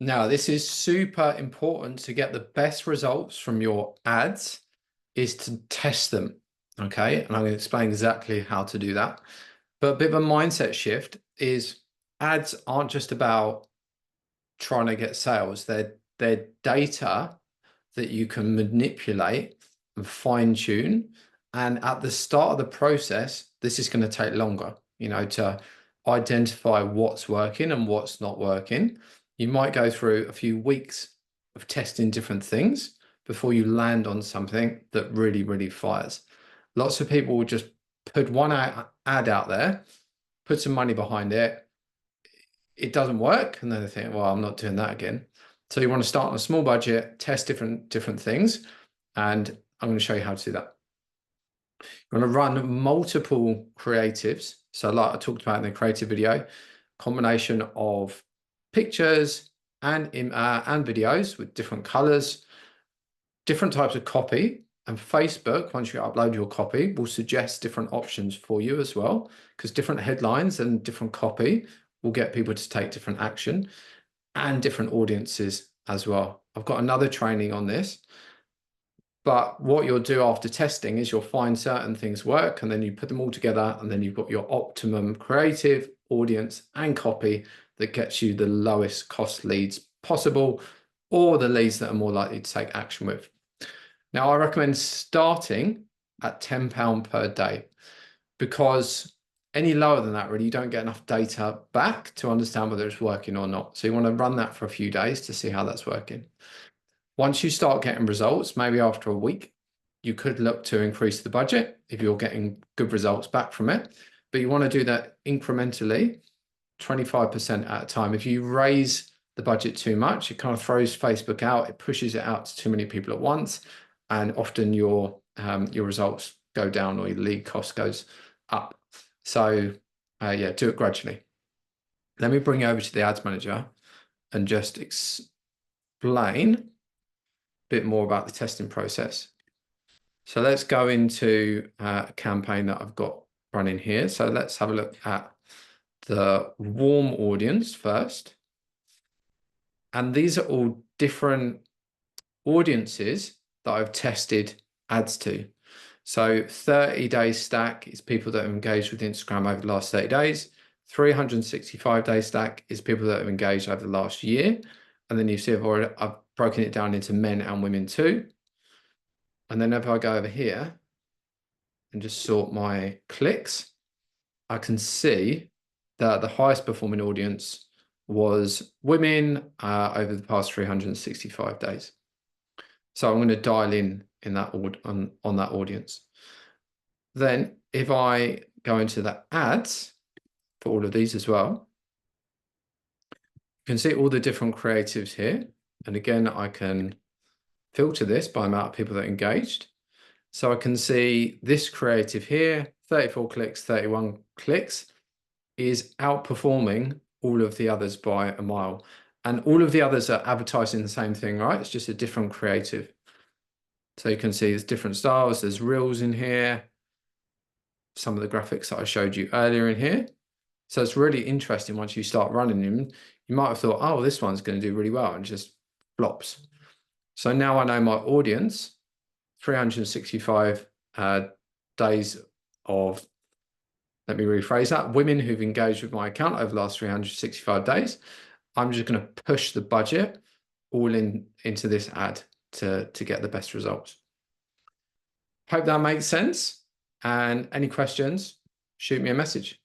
Now, this is super important to get the best results from your ads is to test them. Okay. And I'm going to explain exactly how to do that. But a bit of a mindset shift is ads aren't just about trying to get sales. They're data that you can manipulate and fine tune. And at the start of the process, this is going to take longer, to identify what's working and what's not working. You might go through a few weeks of testing different things before you land on something that really, really fires. Lots of people will just put one ad out there, put some money behind it. It doesn't work. And then they think, well, I'm not doing that again. So you want to start on a small budget, test different things. And I'm going to show you how to do that. You want to run multiple creatives. So like I talked about in the creative video, combination of pictures and videos with different colors, different types of copy. And Facebook, once you upload your copy, will suggest different options for you as well, because different headlines and different copy will get people to take different action and different audiences as well. I've got another training on this. But what you'll do after testing is you'll find certain things work and then you put them all together and then you've got your optimum creative, audience and copy that gets you the lowest cost leads possible, or the leads that are more likely to take action with. Now, I recommend starting at £10 per day, because any lower than that, really, you don't get enough data back to understand whether it's working or not. So you want to run that for a few days to see how that's working. Once you start getting results, maybe after a week, you could look to increase the budget if you're getting good results back from it. But you want to do that incrementally, 25% at a time. If you raise the budget too much, it kind of throws Facebook out. It pushes it out to too many people at once. And often your results go down or your lead cost goes up. So yeah, do it gradually. Let me bring you over to the ads manager and just explain bit more about the testing process. So let's go into a campaign that I've got running here. So let's have a look at the warm audience first. And these are all different audiences that I've tested ads to. So 30-day stack is people that have engaged with Instagram over the last 30 days. 365-day stack is people that have engaged over the last year. And then you see I've broken it down into men and women too. And then if I go over here and just sort my clicks, I can see that the highest performing audience was women over the past 365 days. So I'm going to dial in that on that audience. Then if I go into the ads for all of these as well, you can see all the different creatives here. And again, I can filter this by amount of people that engaged. So I can see this creative here, 34 clicks, 31 clicks, is outperforming all of the others by a mile. And all of the others are advertising the same thing, right? It's just a different creative. So you can see there's different styles. There's reels in here. Some of the graphics that I showed you earlier in here. So it's really interesting once you start running them. You might have thought, oh, this one's going to do really well, and just flops. So now I know my audience, 365 days of, let me rephrase that, women who've engaged with my account over the last 365 days. I'm just going to push the budget all into this ad to get the best results. Hope that makes sense. And any questions, shoot me a message.